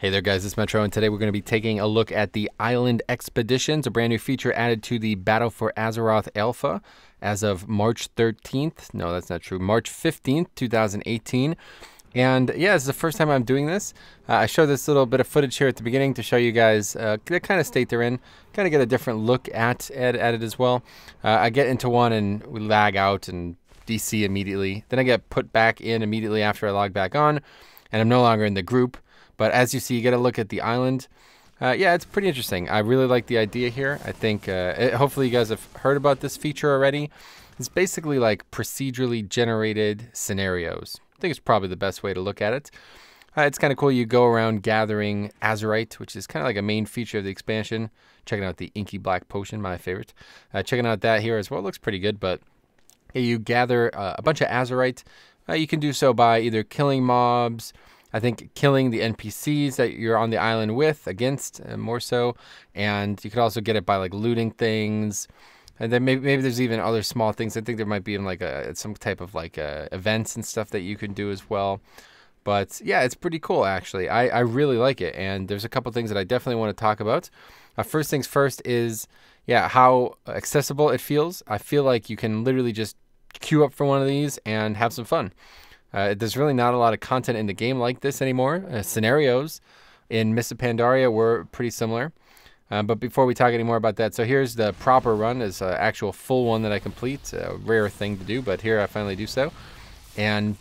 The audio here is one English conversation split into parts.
Hey there guys, it's Metro, and today we're going to be taking a look at the Island Expeditions, a brand new feature added to the Battle for Azeroth Alpha as of March 13th. No, that's not true. March 15th, 2018. And yeah, this is the first time I'm doing this. I showed this little bit of footage here at the beginning to show you guys the kind of state they're in, kind of get a different look at it as well. I get into one and we lag out and DC immediately. Then I get put back in immediately after I log back on, and I'm no longer in the group. But as you see, you get a look at the island. Yeah, it's pretty interesting. I really like the idea here. I think hopefully you guys have heard about this feature already. It's basically like procedurally generated scenarios. I think it's probably the best way to look at it. It's kind of cool. You go around gathering Azerite, which is kind of like a main feature of the expansion. Checking out the Inky Black Potion, my favorite. Checking out that here as well. It looks pretty good, but yeah, you gather a bunch of Azerite. You can do so by either killing mobs, I think killing the NPCs that you're on the island with, against, more so. And you could also get it by like looting things. And then maybe there's even other small things. I think there might be in like some type of like events and stuff that you can do as well. But yeah, it's pretty cool actually. I really like it. And there's a couple things that I definitely want to talk about. First things first is, yeah, how accessible it feels. I feel like you can literally just queue up for one of these and have some fun. There's really not a lot of content in the game like this anymore. Scenarios in Mists of Pandaria were pretty similar. But before we talk any more about that, so here's the proper run, is an actual full one that I complete. A rare thing to do, but here I finally do so. And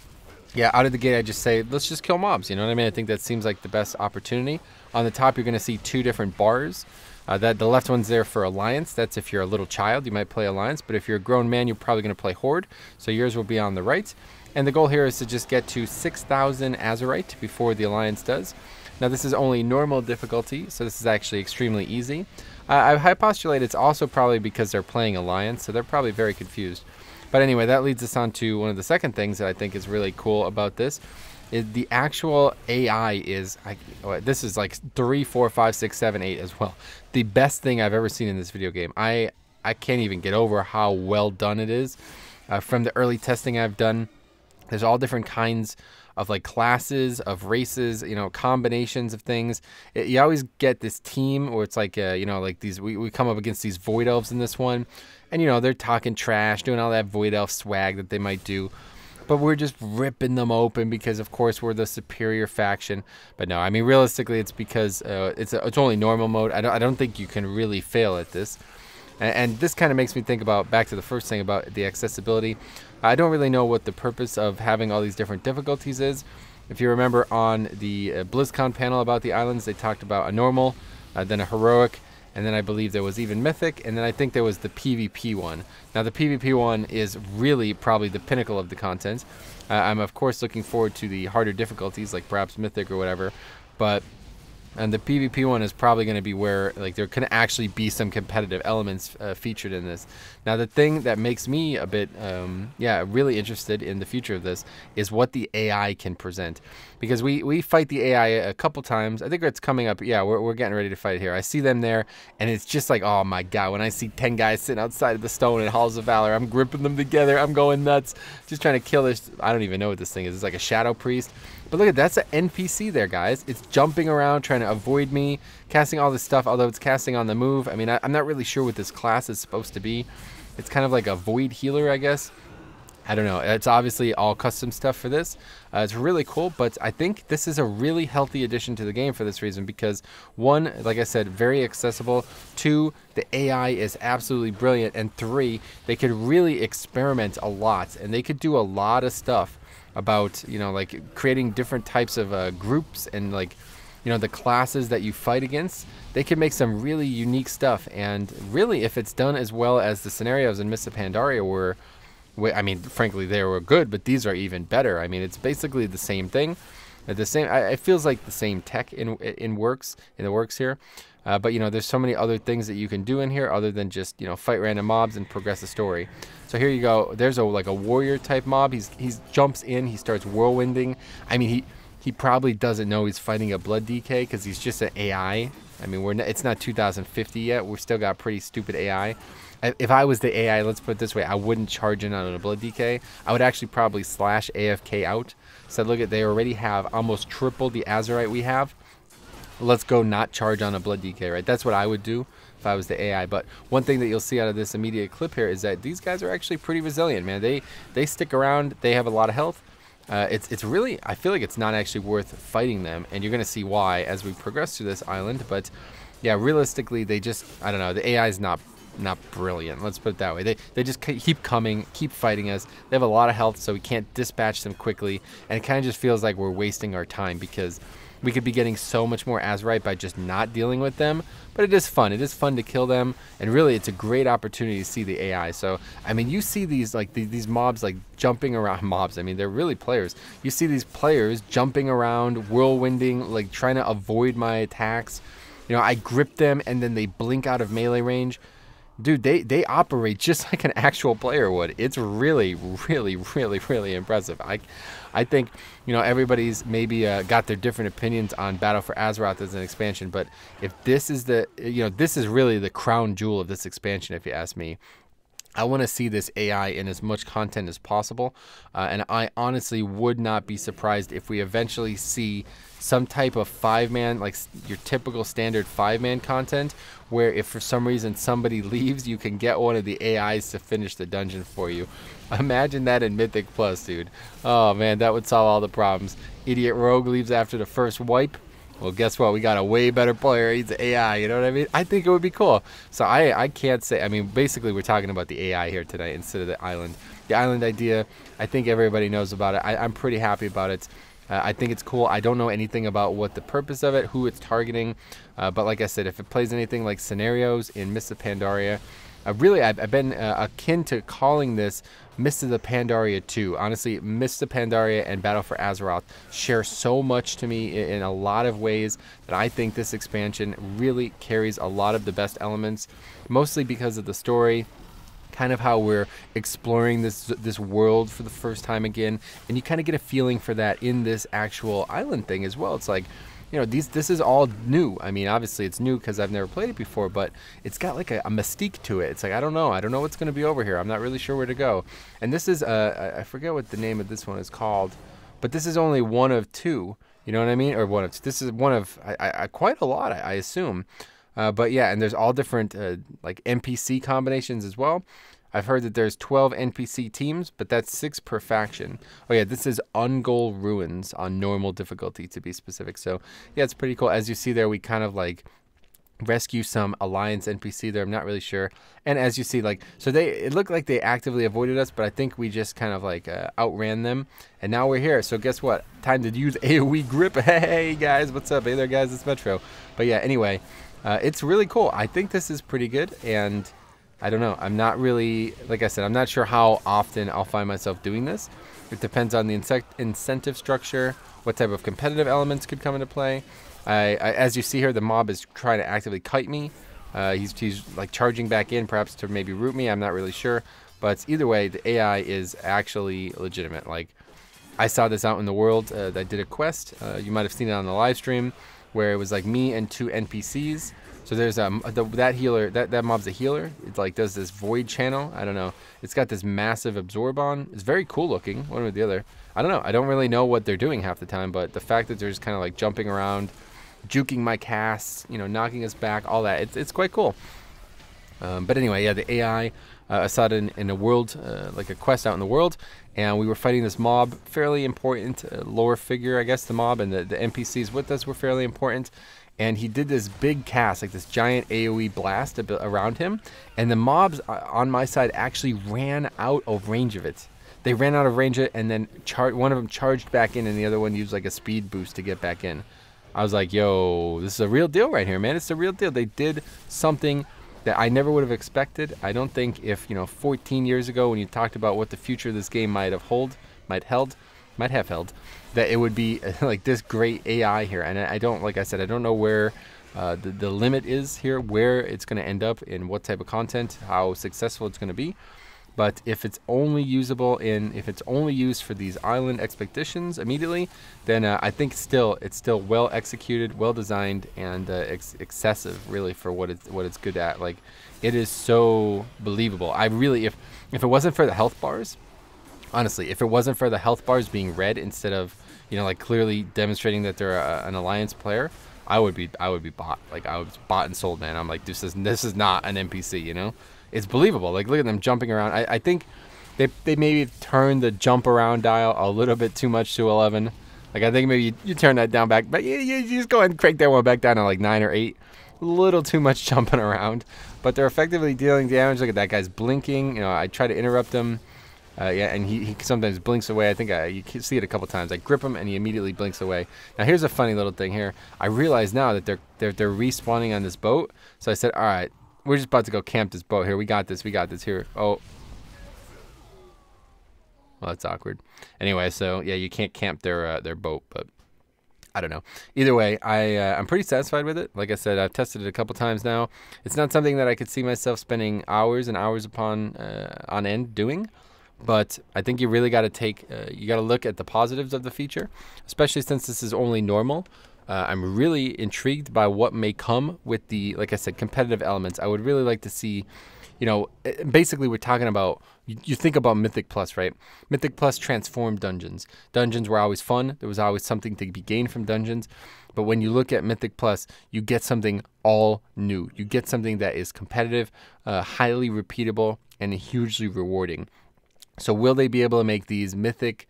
yeah, out of the gate, I just say, let's just kill mobs. You know what I mean? I think that seems like the best opportunity. On the top, you're going to see two different bars. The left one's there for Alliance. That's if you're a little child, you might play Alliance. But if you're a grown man, you're probably going to play Horde. So yours will be on the right. And the goal here is to just get to 6,000 Azerite before the Alliance does. Now this is only normal difficulty, so this is actually extremely easy. I postulate it's also probably because they're playing Alliance, so they're probably very confused. But anyway, that leads us on to one of the second things that I think is really cool about this. Is the actual AI is, this is like 3, 4, 5, 6, 7, 8 as well. The best thing I've ever seen in this video game. I can't even get over how well done it is. From the early testing I've done, there's all different kinds of like classes, of races, you know, combinations of things. You always get this team where it's like, you know, like these, we come up against these void elves in this one. And, you know, they're talking trash, doing all that void elf swag that they might do. But we're just ripping them open because, of course, we're the superior faction. But no, I mean, realistically, it's because it's only normal mode. I don't think you can really fail at this. And this kind of makes me think about, back to the first thing about the accessibility. I don't really know what the purpose of having all these different difficulties is. If you remember on the Blizzcon panel about the islands, they talked about a normal, then a heroic, and then I believe there was even mythic, and then I think there was the PvP one. Now the PvP one is really probably the pinnacle of the content. I'm of course looking forward to the harder difficulties, like perhaps mythic or whatever, but and the PvP one is probably going to be where like there can actually be some competitive elements featured in this. Now the thing that makes me a bit really interested in the future of this is what the AI can present, because we fight the AI a couple times. I think it's coming up. Yeah, we're getting ready to fight here. I see them there, and it's just like, oh my god, when I see 10 guys sitting outside of the stone in Halls of Valor, I'm gripping them together, I'm going nuts, just trying to kill this. I don't even know what this thing is. It's like a shadow priest. But look at that's an NPC there, guys. It's jumping around, trying to avoid me, casting all this stuff, although it's casting on the move. I mean, I'm not really sure what this class is supposed to be. It's kind of like a void healer, I guess. I don't know. It's obviously all custom stuff for this. It's really cool, but I think this is a really healthy addition to the game for this reason, because one, like I said, very accessible. Two, the AI is absolutely brilliant. And three, they could really experiment a lot, and they could do a lot of stuff about, you know, like creating different types of groups and, like, you know, the classes that you fight against. They could make some really unique stuff, and really, if it's done as well as the scenarios in Mists of Pandaria were, I mean, frankly, they were good, but these are even better. I mean, it's basically the same thing. It feels like the same tech in the works here. But, you know, there's so many other things that you can do in here other than just, you know, fight random mobs and progress the story. So here you go. There's like a warrior type mob. He jumps in. He starts whirlwinding. I mean, he probably doesn't know he's fighting a blood DK because he's just an AI. I mean, it's not 2050 yet. We've still got pretty stupid AI. If I was the AI, let's put it this way, I wouldn't charge in on a blood DK. I would actually probably slash AFK out. So look at, they already have almost triple the Azerite we have. let's go not charge on a blood DK, right? That's what I would do if I was the AI. But one thing that you'll see out of this immediate clip here is that these guys are actually pretty resilient, man. They stick around. They have a lot of health. It's really, I feel like it's not actually worth fighting them, and you're gonna see why as we progress through this island. But yeah, realistically, they just, I don't know, the AI is not brilliant. Let's put it that way. They just keep coming, keep fighting us. They have a lot of health, so we can't dispatch them quickly, and it kind of just feels like we're wasting our time because we could be getting so much more Azerite by just not dealing with them. But it is fun. It is fun to kill them, and really, it's a great opportunity to see the AI. So, I mean, you see these like these mobs like jumping around. Mobs, I mean, they're really players. You see these players jumping around, whirlwinding, like trying to avoid my attacks. You know, I grip them, and then they blink out of melee range. Dude, they operate just like an actual player would. It's really, really, really, really impressive. I think, you know, everybody's maybe got their different opinions on Battle for Azeroth as an expansion, but if this is the, you know, this is really the crown jewel of this expansion, if you ask me. I want to see this AI in as much content as possible, and I honestly would not be surprised if we eventually see some type of 5-man, like your typical standard 5-man content, where if for some reason somebody leaves, you can get one of the AIs to finish the dungeon for you. Imagine that in Mythic Plus, dude. Oh man, that would solve all the problems. Idiot Rogue leaves after the first wipe. Well, guess what? We got a way better player. He's an AI, you know what I mean? I think it would be cool. So I can't say, I mean, basically we're talking about the AI here tonight instead of the island. The island idea, I think everybody knows about it. I'm pretty happy about it. I think it's cool. I don't know anything about what the purpose of it, who it's targeting. But like I said, if it plays anything like scenarios in Mists of Pandaria, really, I've been akin to calling this Mists of the Pandaria 2. Honestly, Mists of Pandaria and Battle for Azeroth share so much to me in a lot of ways that I think this expansion really carries a lot of the best elements, mostly because of the story, kind of how we're exploring this world for the first time again, and you kind of get a feeling for that in this actual island thing as well. It's like, you know, this is all new. I mean, obviously it's new because I've never played it before, but it's got like a mystique to it. It's like, I don't know what's going to be over here. I'm not really sure where to go. And this is I forget what the name of this one is called, but this is only one of two. You know what I mean? Or one of, this is one of quite a lot, I assume. But yeah, and there's all different like NPC combinations as well. I've heard that there's 12 NPC teams, but that's 6 per faction. Oh yeah, this is Ungol Ruins on normal difficulty, to be specific. So yeah, it's pretty cool. As you see there, we kind of like rescue some Alliance NPC there. I'm not really sure. And as you see, like, so it looked like they actively avoided us, but I think we just kind of like outran them. And now we're here. So guess what? Time to use AoE grip. Hey guys, what's up? Hey there guys, it's Metro. But yeah, anyway, it's really cool. I think this is pretty good, and I don't know. I'm not really, like I said, I'm not sure how often I'll find myself doing this. It depends on the incentive structure, what type of competitive elements could come into play. As you see here, the mob is trying to actively kite me. He's like charging back in, perhaps to maybe root me. I'm not really sure. But either way, the AI is actually legitimate. Like, I saw this out in the world. I did a quest. You might have seen it on the live stream, where it was like me and 2 NPCs. So there's that healer, that mob's a healer. It like does this void channel. I don't know. It's got this massive absorb on. It's very cool looking, one or the other. I don't know. I don't really know what they're doing half the time, but the fact that they're just kind of like jumping around, juking my casts, you know, knocking us back, all that, it's quite cool. But anyway, yeah, the AI, I saw it in a world, like a quest out in the world, and we were fighting this mob, fairly important lore figure, I guess, the mob, and the NPCs with us were fairly important. And he did this big cast, like this giant AoE blast around him, and the mobs on my side actually ran out of range of it. They ran out of range of it, and then one of them charged back in, and the other one used like a speed boost to get back in. I was like, yo, this is a real deal right here, man. It's a real deal. They did something that I never would have expected. I don't think if, you know, 14 years ago when you talked about what the future of this game might have held, that it would be like this great AI here. And I don't, like I said, I don't know where the limit is here, where it's going to end up, in what type of content, how successful it's going to be. But if it's only usable if it's only used for these island expeditions immediately, then I think it's still well executed, well designed, and excessive really for what it's good at. Like, it is so believable. I really, if it wasn't for the health bars, honestly, if it wasn't for the health bars being red instead of, you know, like clearly demonstrating that they're an alliance player, I would be bought. Like I was bought and sold, man. I'm like, this is not an NPC, you know? It's believable. Like look at them jumping around. I think they maybe turned the jump around dial a little bit too much to 11. Like I think maybe you turn that down back, but you just go ahead and crank that one back down to like 9 or 8. A little too much jumping around, but they're effectively dealing damage. Look at that guy's blinking. You know, I try to interrupt him. Yeah, and he sometimes blinks away. I think you can see it a couple times. I grip him and he immediately blinks away. Now here's a funny little thing here. I realize now that they're respawning on this boat. So I said, all right, we're just about to go camp this boat here. We got this here. Oh, well, that's awkward. Anyway, so yeah, you can't camp their boat, but I don't know. Either way, I'm pretty satisfied with it. Like I said, I've tested it a couple times now. It's not something that I could see myself spending hours and hours upon on end doing. But I think you really got to you got to look at the positives of the feature, especially since this is only normal. I'm really intrigued by what may come with the, like I said, competitive elements. I would really like to see, you know, basically we're talking about, you think about Mythic Plus, right? Mythic Plus transformed dungeons. Dungeons were always fun. There was always something to be gained from dungeons. But when you look at Mythic Plus, you get something all new. You get something that is competitive, highly repeatable, and hugely rewarding. So will they be able to make these mythic,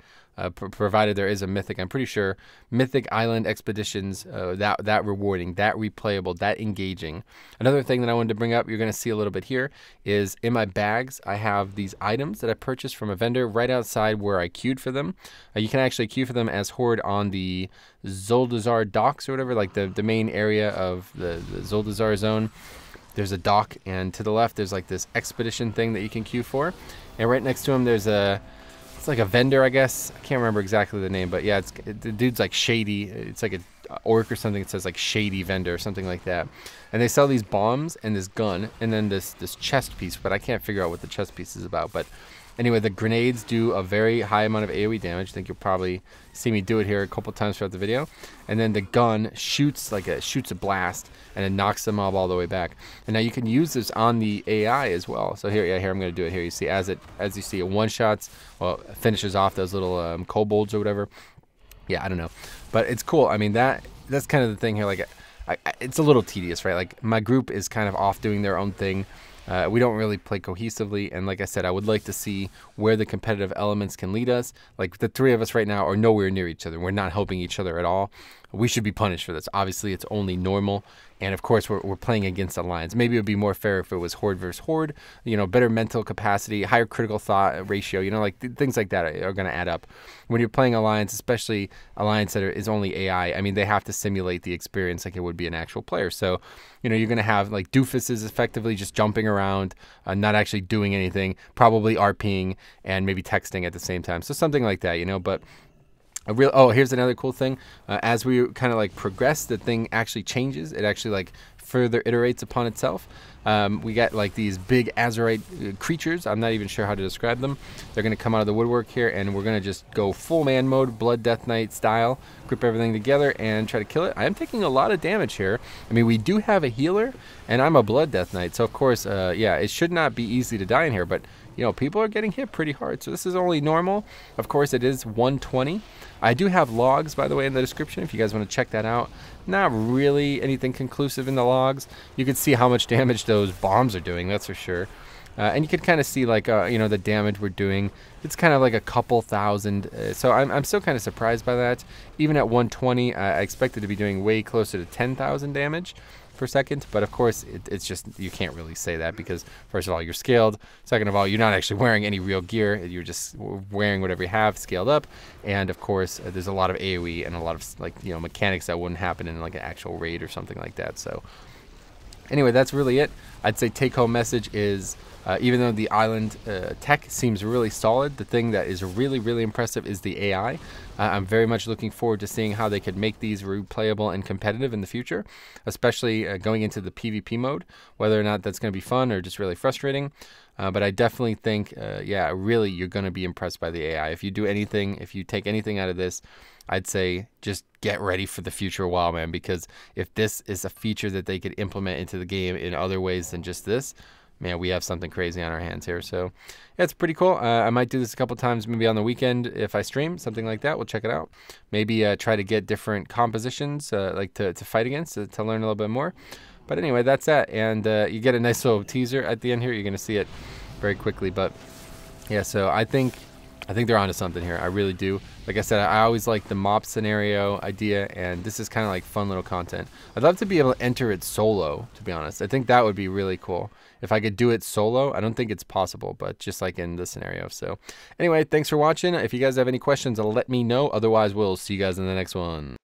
provided there is a mythic, I'm pretty sure, mythic island expeditions that rewarding, that replayable, that engaging? Another thing that I wanted to bring up, you're going to see a little bit here, is in my bags, I have these items that I purchased from a vendor right outside where I queued for them. You can actually queue for them as Horde on the Zoldazar docks or whatever, like the main area of the Zoldazar zone. There's a dock, and to the left there's like this expedition thing that you can queue for, and right next to him there's it's like a vendor, I guess. I can't remember exactly the name, but yeah, the dude's like Shady. It's like a orc or something. It says like Shady Vendor or something like that. And they sell these bombs and this gun and then this chest piece, but I can't figure out what the chest piece is about. But anyway, the grenades do a very high amount of AoE damage. I think you'll probably see me do it here a couple times throughout the video. And then the gun shoots a blast and it knocks the mob all the way back. And now you can use this on the AI as well. So here I'm going to do it here. You see, as you see, it one-shots, well, finishes off those little kobolds or whatever. Yeah, I don't know, but it's cool. I mean, that's kind of the thing here. Like, it's a little tedious, right? Like, my group is kind of off doing their own thing. We don't really play cohesively, and like I said, I would like to see where the competitive elements can lead us. Like, the three of us right now are nowhere near each other. We're not helping each other at all. We should be punished for this. Obviously, it's only normal, and of course, we're playing against Alliance. Maybe it would be more fair if it was Horde versus Horde, you know, better mental capacity, higher critical thought ratio, you know, like things like that are going to add up. When you're playing Alliance, especially Alliance that is only AI, I mean, they have to simulate the experience like it would be an actual player. So, you know, you're going to have like doofuses effectively just jumping around, not actually doing anything, probably RPing and maybe texting at the same time. So something like that, you know, but here's another cool thing. As we kind of like progress, the thing actually changes. It actually like further iterates upon itself. We got like these big Azerite creatures. I'm not even sure how to describe them. They're going to come out of the woodwork here, and we're going to just go full man mode, Blood Death Knight style, grip everything together and try to kill it. I am taking a lot of damage here. I mean, we do have a healer, and I'm a Blood Death Knight, so of course, yeah, it should not be easy to die in here, but you know, people are getting hit pretty hard. So this is only normal. Of course, it is 120. I do have logs, by the way, in the description if you guys want to check that out. Not really anything conclusive in the logs. You can see how much damage those bombs are doing, that's for sure. And you can kind of see like, you know, the damage we're doing. It's kind of like a couple thousand. So I'm still kind of surprised by that. Even at 120, I expected to be doing way closer to 10,000 damage per second, but of course it's just, you can't really say that because first of all, you're scaled, second of all, you're not actually wearing any real gear, you're just wearing whatever you have scaled up, and of course there's a lot of AoE and a lot of, like, you know, mechanics that wouldn't happen in like an actual raid or something like that. So anyway, that's really it. I'd say take home message is, even though the island tech seems really solid, the thing that is really, really impressive is the AI. I'm very much looking forward to seeing how they could make these replayable and competitive in the future, especially going into the PvP mode, whether or not that's going to be fun or just really frustrating. But I definitely think, yeah, really, you're going to be impressed by the AI. If you do anything, if you take anything out of this, I'd say just get ready for the future WoW, man, because if this is a feature that they could implement into the game in other ways than just this, man, we have something crazy on our hands here. So yeah, it's pretty cool. I might do this a couple times, maybe on the weekend if I stream, something like that. We'll check it out. Maybe try to get different compositions like to fight against, to learn a little bit more. But anyway, that's that. And you get a nice little teaser at the end here. You're going to see it very quickly. But yeah, so I think they're onto something here. I really do. Like I said, I always like the mop scenario idea, and this is kind of like fun little content. I'd love to be able to enter it solo, to be honest. I think that would be really cool. If I could do it solo, I don't think it's possible, but just like in this scenario. So anyway, thanks for watching. If you guys have any questions, let me know. Otherwise, we'll see you guys in the next one.